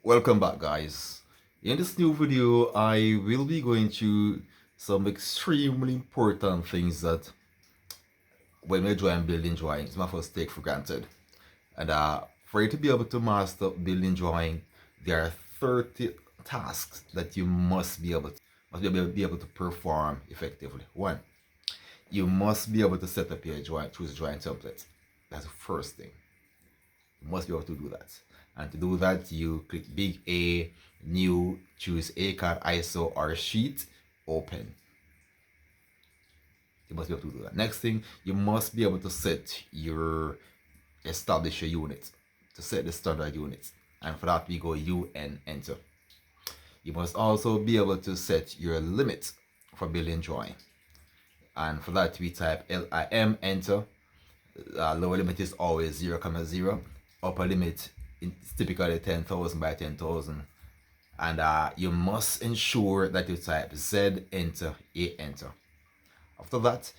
Welcome back, guys. In this new video I will be going through some extremely important things that when we're drawing building drawings my first take for granted. And for you to be able to master building drawing, there are 30 tasks that you must be able to perform effectively. One, you must be able to set up your choose drawing template. That's the first thing. You must be able to do that. And to do that, you click big A, new, choose ACAD, ISO, or sheet, open. You must be able to do that. Next thing, you must be able to establish your unit, to set the standard units. And for that, we go UN, enter. You must also be able to set your limit for building drawing. And for that, we type LIM, enter. Lower limit is always 0, 0. Upper limit is typically 10,000 by 10,000. And you must ensure that you type Z, enter, A, enter. After that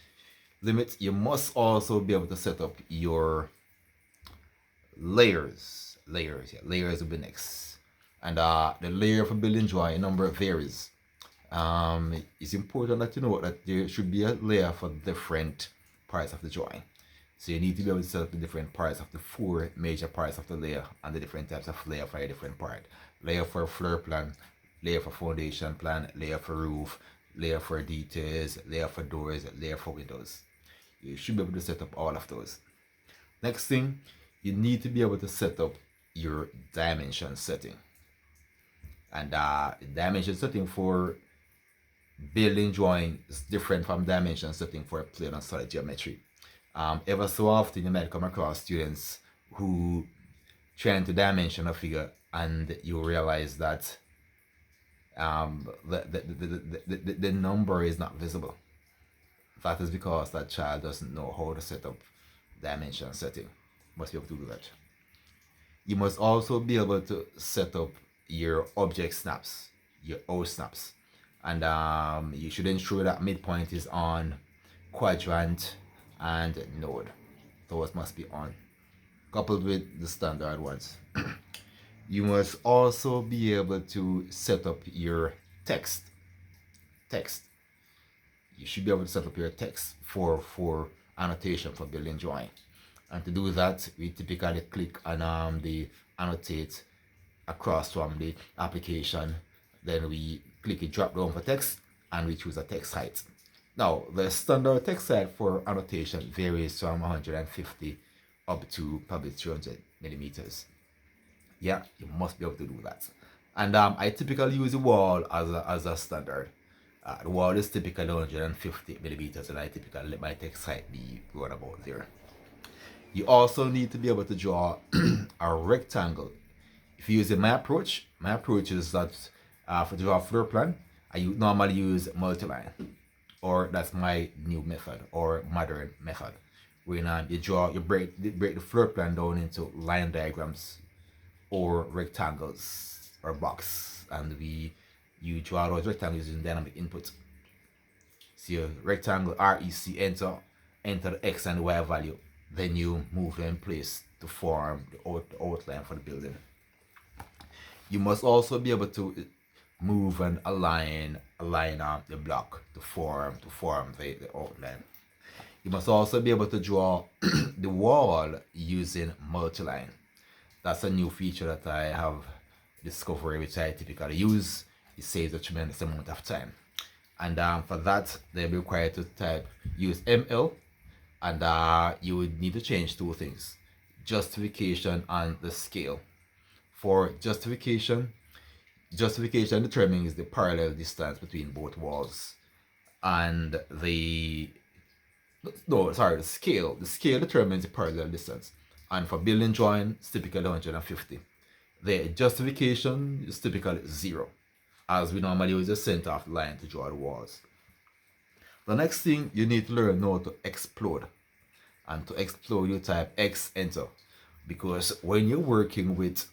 limit, you must also be able to set up your layers. Layers will be next. And the layer for building drawing number varies. It's important that you know that there should be a layer for different parts of the drawing. So you need to be able to set up the different parts of the 4 major parts of the layer and the different types of layer for a different part. Layer for floor plan, layer for foundation plan, layer for roof, layer for details, layer for doors, layer for windows. You should be able to set up all of those. Next thing, you need to be able to set up your dimension setting. And the dimension setting for building drawing is different from dimension setting for plane and solid geometry. Ever so often you might come across students who trying to dimension a figure and you realize that the number is not visible. That is because that child doesn't know how to set up dimension setting. Must be able to do that. You must also be able to set up your object snaps, your O snaps. And you should ensure that midpoint is on, quadrant, and node. Those must be on, coupled with the standard ones. You must also be able to set up your text. You should be able to set up your text for annotation for building drawing. And to do that, we typically click on the annotate across from the application. Then we click a drop down for text and we choose a text height. Now, the standard text height for annotation varies from 150 up to probably 300 millimeters. Yeah, you must be able to do that. And I typically use the wall as a standard. The wall is typically 150 millimeters, and I typically let my text height be around about there. You also need to be able to draw a rectangle. If you use my approach is that for to draw a floor plan, I normally use multi-line, or that's my new method or modern method. When you break the floor plan down into line diagrams or rectangles or box, and you draw those rectangles using dynamic input. So your rectangle REC, enter the X and Y value, then you move them in place to form the outline for the building. You must also be able to move and align the block to form the outline. You must also be able to draw the wall using multi-line. That's a new feature that I have discovered, which I typically use. It saves a tremendous amount of time. And for that, they'll be required to use ML, and you would need to change 2 things: justification and the scale. For justification determines the parallel distance between both walls, and the scale determines the parallel distance. And for building drawing, it's typically 150. The justification is typically 0, as we normally use the center of the line to draw the walls. The next thing, you need to learn how to explode. And to explode, you type X, enter. Because when you're working with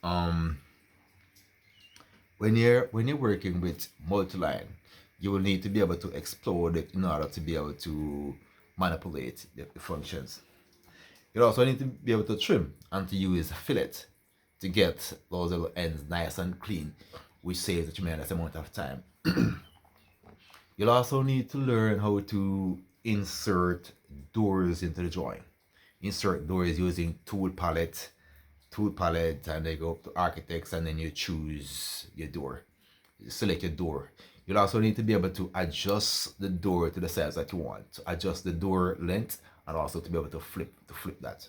multi-line, you will need to be able to explode it in order to be able to manipulate the functions. You also need to be able to trim and to use fillet. to get those little ends nice and clean, which saves a tremendous amount of time. You'll also need to learn how to insert doors into the drawing. Insert doors using tool palette, and then go up to architects, and then you choose your door. Select your door. You'll also need to be able to adjust the door to the size that you want. To adjust the door length, and also to be able to flip that.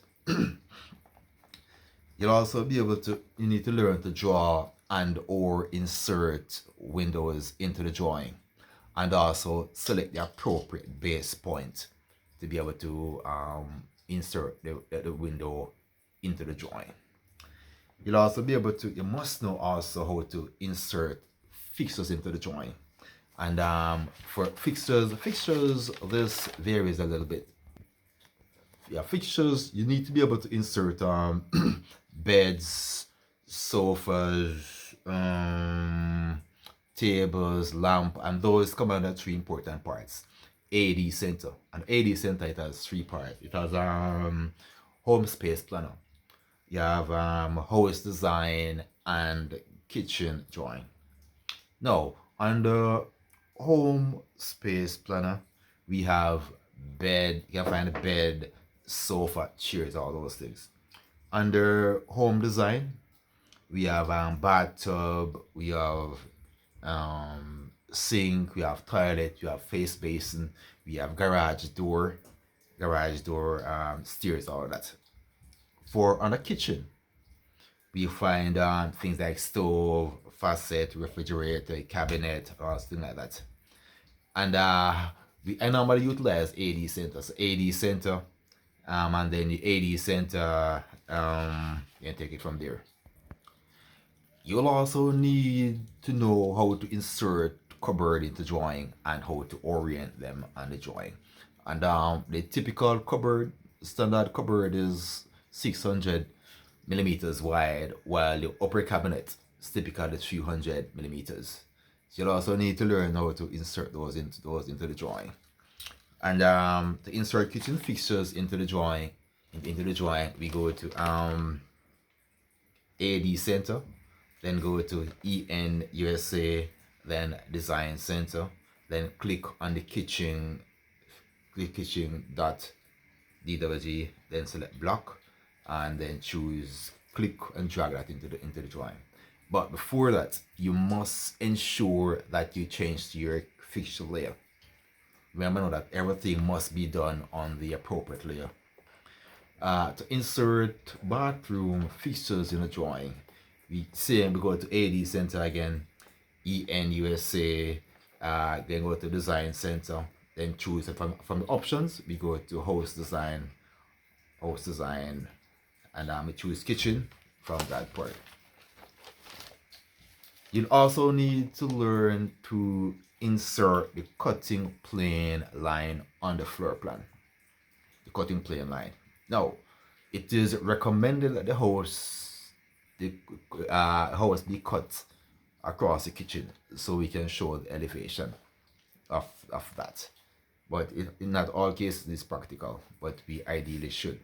You'll also be able to, you need to learn to draw and or insert windows into the drawing, and also select the appropriate base point to be able to insert the window into the drawing. You'll also be able to, you must know also how to insert fixtures into the drawing. And for fixtures, this varies a little bit. Yeah, fixtures, you need to be able to insert beds, sofas, tables, lamp, and those come under three important parts. AD center. And AD center, it has three parts. It has home space planner. You have house design and kitchen drawing. Now, under home space planner, we have bed. You can find a bed, sofa, chairs, all those things. Under home design, we have bathtub, we have sink, we have toilet, we have face basin, we have garage door, stairs, all of that. For on the kitchen, we find things like stove, faucet, refrigerator, cabinet, or things like that. And I normally utilize AD center. So AD center, and then the AD center, you can take it from there. You'll also need to know how to insert cupboard into drawing and how to orient them on the drawing. And the typical cupboard, standard cupboard, is 600 millimeters wide, while the upper cabinet is typically 300 millimeters. So you'll also need to learn how to insert those into the drawing. And to insert kitchen fixtures into the drawing, we go to AD Center, then go to EN USA, then Design Center, then click on the kitchen dot DWG, then select block, and then choose click and drag that into the drawing. But before that, you must ensure that you change your fixture layer. Remember now that everything must be done on the appropriate layer. To insert bathroom fixtures in a drawing, we go to AD Center again, EN USA, then go to Design Center, then choose it from the options. We go to House Design, and we choose Kitchen from that part. You'll also need to learn to insert the cutting plane line on the floor plan. The cutting plane line. Now, it is recommended that the house be cut across the kitchen so we can show the elevation of that. But in not all cases it's practical, but we ideally should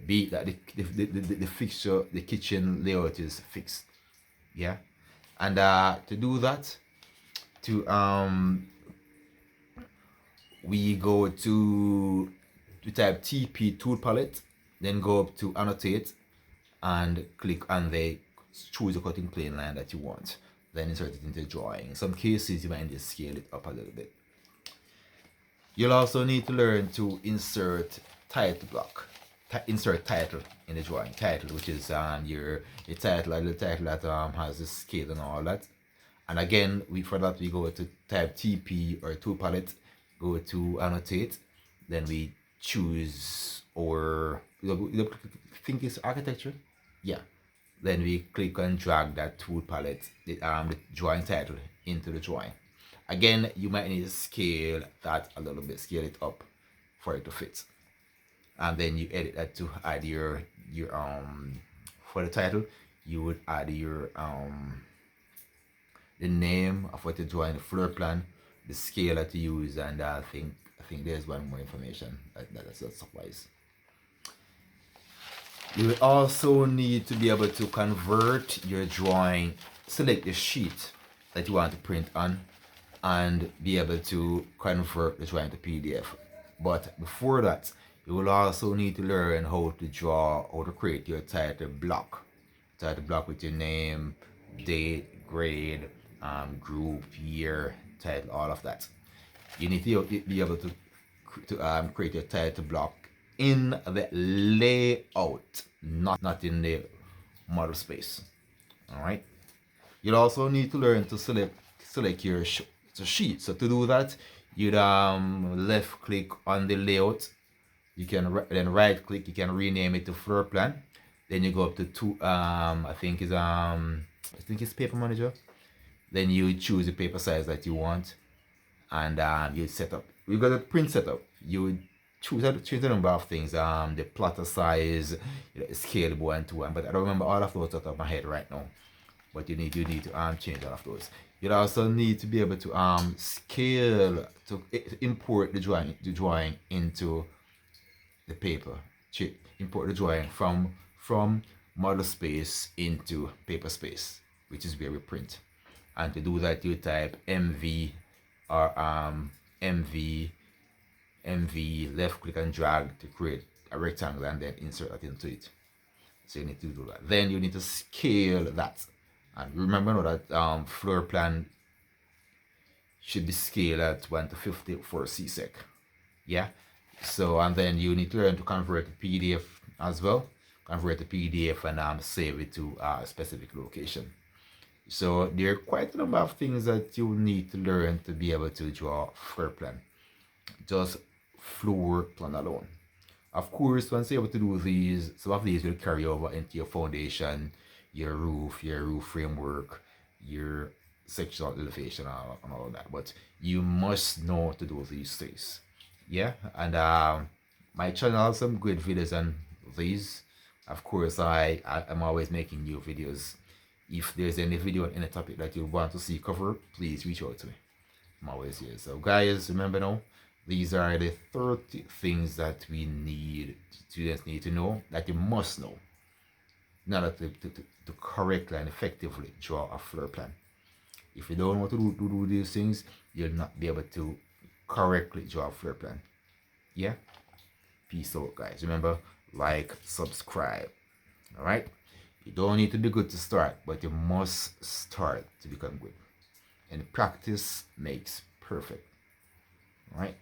be that the fixture, the kitchen layout is fixed. Yeah. And to do that, we go to type TP tool palette, then go up to annotate and click on the choose the cutting plane line that you want, then insert it into the drawing. In some cases you might need to scale it up a little bit. You'll also need to learn to insert title block, insert title in the drawing. Title, which is your title, the title that has the scale and all that. And again, for that we go to type TP or tool palette, go to annotate, then we choose our, you think it's architecture, yeah. Then we click and drag that tool palette, the drawing title, into the drawing. Again, you might need to scale that a little bit, scale it up for it to fit. And then you edit that to add your for the title, you would add your the name of what you're drawing, the floor plan, the scale that you use, and I think there's one more information that suffices. You will also need to be able to convert your drawing, select the sheet that you want to print on, and be able to convert the drawing to PDF. But before that, you will also need to learn how to draw, how to create your title block. Title block with your name, date, grade, group, year, title, all of that. You need to be able to create your title block in the layout, not in the model space. All right. You'll also need to learn to select your sheet. So to do that, you'd left click on the layout. You can then right click. You can rename it to floor plan. Then you go up to I think it's paper manager. Then you choose the paper size that you want, and you set up. You got a print setup. You choose a number of things. The plotter size, scalable and to one. But I don't remember all of those out of my head right now. But you need to change all of those. You'll also need to be able to scale to import the drawing into the paper. Import the drawing from model space into paper space, which is where we print. And to do that, you type MV or MV left click and drag to create a rectangle and then insert that into it. So you need to do that. Then you need to scale that. And remember that floor plan should be scaled at 1:50 for CSEC. Yeah. So and then you need to learn to convert to PDF as well. Convert to PDF and save it to a specific location. So there are quite a number of things that you need to learn to be able to draw floor plan. Just floor plan alone. Of course, once you're able to do these, some of these will carry over into your foundation, your roof framework, your sectional elevation, and all that. But you must know to do these things. Yeah, and my channel has some great videos on these. Of course, I'm always making new videos. If there's any video on any topic that you want to see covered, please reach out to me. I'm always here. So guys, remember now, these are the 30 things that students need to know, that you must know in order to correctly and effectively draw a floor plan. If you don't know to do these things, you'll not be able to correctly draw a floor plan. Yeah? Peace out, guys. Remember, like, subscribe. All right? You don't need to be good to start, but you must start to become good. And practice makes perfect. All right?